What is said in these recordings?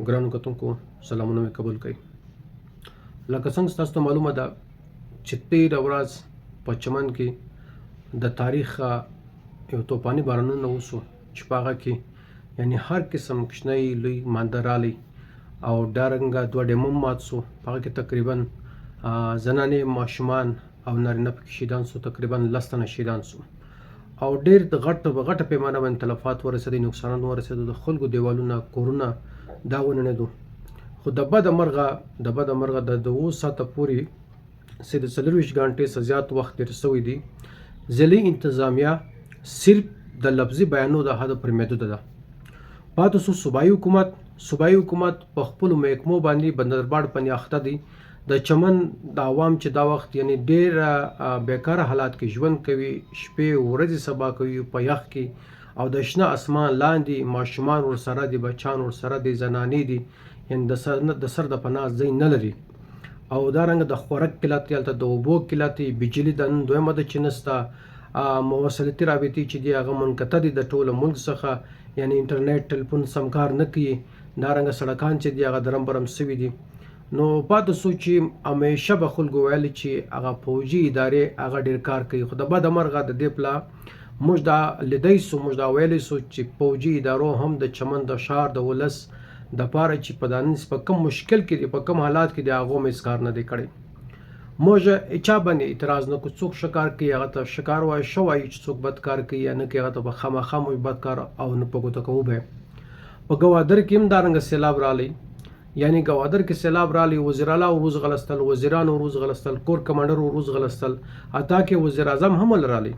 ګرانو کتونکو سلامونه مې قبول کړئ. لکه څنګه ستاسو ته معلومه ده چې تېره ورځ په چمن کې د تاریخ یو توپاني بارانونه وشو چې په هغه کې یعنی هر قسم کوچنی لوی مانده رالی او دارنګه دوه ډیمه مات سو. په هغه کې تقریبا زنانې ماشومان او نارینه پکې شهیدان سو، تقریبا 10 تنه شهیدان سو او ډېر د غټه پیمانه باندې تلفات ورسېدل، نقصانات ورسېدل، د خلکو دیوالونه کورونه دا وننېدو. خو د بده مرغه د 2 ساعته پورې چې د 24 غنټې څخه زیات وخت تېر شوی دی، ضلعي انتظامیه صرف د لفظي بیانو د حد پر محدوده ده. پاتې سو صوبایي حکومت په خپلو محکمو باندې بندرباړ باندې اخته دی. د چمن د عوام چې دا وخت یعنی ډېر بیکاره حالات کې ژوند کوي، شپې ورځې سبا کوي په یخ کې او د شنه اسمان لاندې ماشومان ورسره دي، بچیان ورسره دي، زنانې دي، یعنی د سر د پناه ځای نه لري. او دارنګه د خوراک قلت دی، هلته د اوبو قلت دی، بجلي د نن دویمه ده چې نسته، مواصلتي رابطې چې دي هغه منقطع دي د ټوله ملک څخه، یعنی انټرنیټ ټلیفون سم کار نه کوي. دارنګه سړکان چې دي هغه درم برم سوي دي. نو پاتې سو چې همیشه به خلکو ویل چې هغه پوځي ادارې هغه ډېر کار کوي، خو د بده مرغه د دې پله موږ دا لیدی سو، موږ دا ویلی سو چې پوځي ادارو هم د چمن د ښار د ولس دپاره چې په دانس په کم مشکل کې دي، په کم حالات کې دي، هغو هم هېڅ کار نه دی کړی. موږ چا باندې اعتراض نه کوو، څوک ښه کار کوي هغه ته ښه کار وایو، ښه وایو چې څوک بد کار کوي یا نه کوي هغه ته به خامخا موږ بد کار او نه په ګوته کوو به. په ګوادر کې هم دارنګه سیلاب رالی، یعنی ګوادر کې سیلاب رالی، وزیراعلی وروز غلستل، وزیران وروز غلستل، کور کمانډر وروز غلستل، حتی کې وزیر اعظم هم رالی.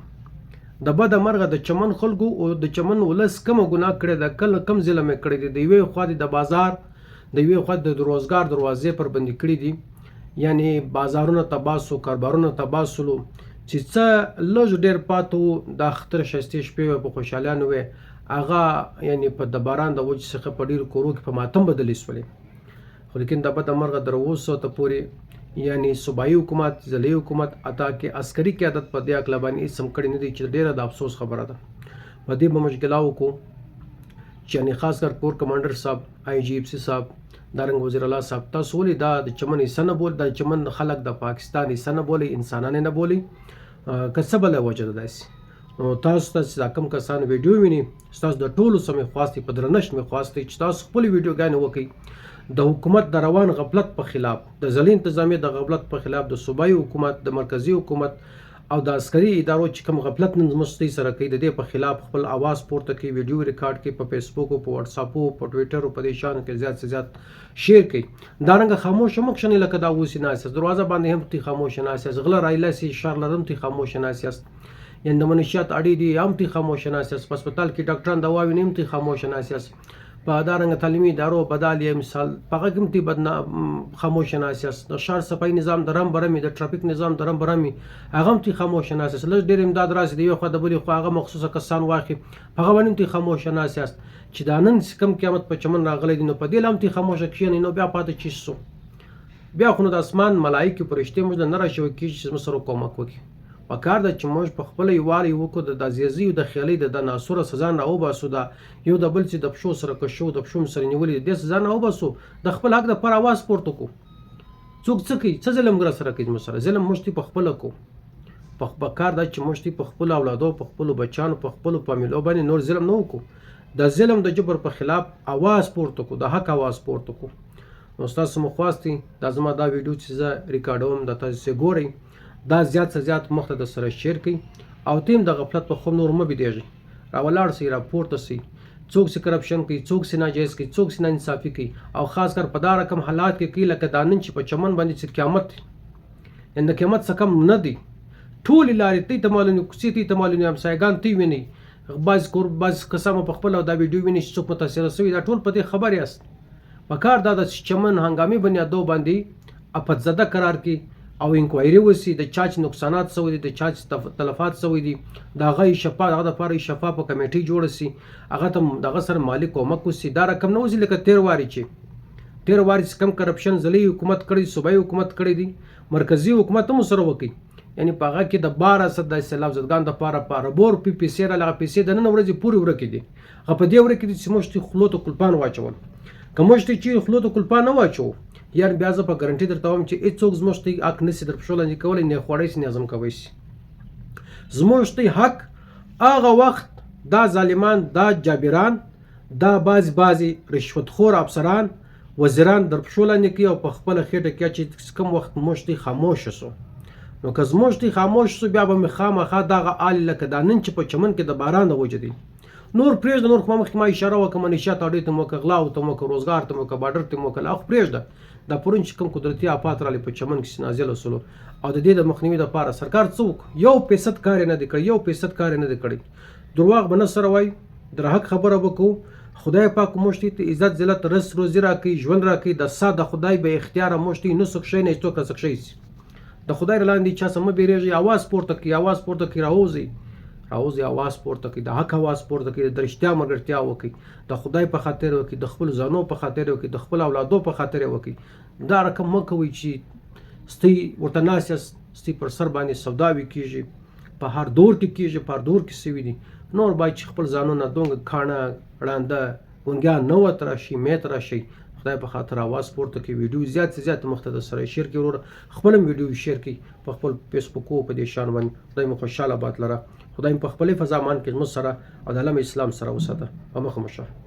د بده مرغه د چمن خلکو او د چمن ولس کومه ګناه کړې ده، کم ظلم یې کړی دی. د یوې خوا د بازار، د یوې خوا د روزګار دروازې پر بندي کړي دي، یعنی بازارونه تباه سو، کاروبارونه تباه سولو، چې څه لږ ډېر پاتې وو د اختر ښایستې شپې وې، په خوشحالیانو وې، هغه یعنی په د باران د وجې څخه په ډېرو کورو کې په ماتم بدلې سولې. خو لیکن د بده مرغه تر اوسه ته پورې یعنی صوبایي حکومت، ضلعي حکومت، حتی کې عسکري قیادت په دې هکله باندې هېڅ هم کړی نه دی، چې ډېره د افسوس خبره ده. په دې به موږ ګیله وکړو چې یعنی خاص کر کور کمانډر صاحب، IGFC صاحب، دارنګه وزیر الله صاحب، تاسو ولې دا د چمن حصه نه بولئ، د چمن خلک د پاکستان حصه نه بولئ، انسانان نه بولئ، که څه بله وجه ده داسې؟ نو تاسو ته چې دا کوم کسان ویډیو ویني، ستاسو د ټولو څه مې خواست دی، په درنښت مې خواست دی چې تاسو خپلې ویډیوګانې وکړئ د حکومت د روان غفلت په خلاف، د ضلعي انتظامیه د غفلت په خلاف، د صوبایي حکومت، د مرکزي حکومت او د عسکري ادارو چې کوم غفلت نن مستۍ سره کوي، د دې په خلاف خپل اواز پورته کړئ، ویډیو ریکارډ کړئ، په فیسبوک او په واتساپ او په ټویټر او په دې شیانو کې زیات سے زیات شیر کړئ. دارنګه خاموشه مه کښېنئ لکه دا اوسې ناست یاست، دروازه باندې هم تې خاموشه ناست یاست، غله رایلاسي شر لرم تې خاموشه ناست یاست، یعنې د منشیات اړې دي هم تې خاموشه ناست یاست، په هسپتال کې ډاکټران دوا ویني هم تې خاموشه ناست یاست، په دارنګه تعلیمي ادارو بدالیه مثال په هغه کې هم تې خاموشه ناست یاست، د ښار صفایي نظام درم برمي، د ټرافیک نظام درم برمي، هغه هم تې خاموشه ناست یاست. لږ ډېر امداد راسي د یوې خوا د بلې خوا هغه مخصوصه کسان واخلي، په هغه باندې هم تې خاموشه ناست یاست. چې دا نن کوم قیامت په چمن راغلی دی، نو په دې لا هم تې خاموشه کښېنئ، نو بیا پاتې چی سو؟ بیا خو نو د اسمان ملایکې فرشتې موږ ته نه راشوی کېږي چې موږ سره کومک وکړي. پکار ده چې موږ په خپله یووالی وکړو، د عزیزي او د خیالۍ د ناسوره سزا نه راوباسو، د یو د بل چې د پښو سره کشو، د پښو سره نیولې، د دې سزا نه راوباسو، د خپل حق دپاره اواز پورته کړو. څوک څه کوي، څه ظلم سره کوي زموږ سره، ظلم موږ په خپله کوو. پکار ده چې موږ په خپلو اولادو، په خپلو بچیانو، په خپلو فامیلو باندې نور ظلم نه وکړو، د ظلم د جبر په خلاف اواز پورته کړو، د حق اواز پورته کړو. نو ستاسو مو خواست دی دا زما دا ویډیو چې زه ریکارډوم دا تاسو ګورئ، دا زیات څه زیات مخته د سره شیر کړئ او تیم د غفلت په خوب نور مه بېدېږئ، راولاړ سئ، راپورته سئ. څوک چې کرپشن کوي، څوک چې ناجایز کوي، څوک چې ناانصافي کوي، او خاص کر په دا رقم حالات کې کوي لکه دا نن چې په چمن باندې چې قیامت دی، یعنې د قیامت څه کم نه دی. ټولې لارې تی ته معلومې، کوڅې تی ته معلومې، همسایګان تی وینئ، بعض کسان په خپله دا ویډیو ویني چې څوک متاثره سوي، دا ټول په دې خبر یاست. پکار دا ده چې چمن هنګامي بنیادو باندې افت زده قرار کړي او انکوایري وسي، د چا چې نقصانات سوي دي، د چا چې تلفات سوي دي، د هغه هغه دپاره شفافه کمیټۍ جوړه سي، هغه ته دغه سره مالي کومک وسي. دا رقم نه وسي لکه تېر وارې چې کم کرپشن ضلعي حکومت کړی، صوبایي حکومت کړی دي، مرکزي حکومت هم ورسره وکړي، یعنی په هغه کې د 1200 د سیلاب زدګان دپاره په اربور پیسې راغلې، هغه پیسې د نن ورځې پورې ورکې دي، هغه په دې ورکې دي چې موږ خولو ته کلپان واچول. که موږ ته چیرې خولو ته کلپا نه واچوو یار بیا زه په ګارنټي درته وایم چې هېڅوک زموږ ته حق نشي در پښو لاندې کولی نه یې خوړی شي نه هضم کوی شي. زموږ ته حق هغه وخت دا ظالمان دا جابران دا بعضې رشوتخور افسران وزیران در پښو لاندې کوي او په خپله خېټه کې چې کوم وخت موږ ته خاموشه سو نو که زموږ ته خاموش سو بیا به مې خامخا دغه حال لکه دا نن چې په چمن کې د باران د وجې دی نور پرېږده نور خو ما مخکې ما اشاره وکړه منشیات اډې ته مو وکړه غلاو ته مو وکړه روزګار ته مو وکړه باډر ته مو وکړه لا خو پرېږده دا پرون چې کوم قدرتي آفات راغلي په چمن کې نازله سولو او د دې د مخنیوي دپاره سرکار څه وکړو 1% کار یې نه دی کړی 1% کار یې نه دی کړی درواغ به نه سره وایي در حق خبره به کوو خدای پاک موږ ته عزت ذلت رس روزي راکوي ژوند راکوي د سا د خدای به اختیاره موږ ته نه څوک شی نه هېڅوک را څوک شی شي د خدای لاندې چا څه مه بیریږئ اواز پورته کړئ اواز پورته کړئ راوځئ اواز پورته کړئ د حق اواز پورته کړئ د رښتیا ملګرتیا وکړئ د خدای په خاطر وکړئ د خپلو ځانو په خاطر وکړئ د خپلو اولادو په خاطر وکړئ دا رقم مه کوئ چې ستۍ ورته ناست یاست ستۍ پر سر باندې سوداوې کېږي په هر دور کې کېږي په هر دور کې سوي دي نور باید چې خپل ځانونه دومره کاڼه ړانده ګونګیان نه ورته راشي میت راشي خدای په خاطر اواز پورته کړئ ویډیو زیات سے زیات مخ ته سره شیر کړئ وروره خپل هم ویډیو شیر کړئ په خپل فیسبوک او په دې شان باندې خدای مو خوشحاله باد لره خدای په خپلې فضا مان کې زموږ سره او د عالم اسلام سره وساته په مخه مو شه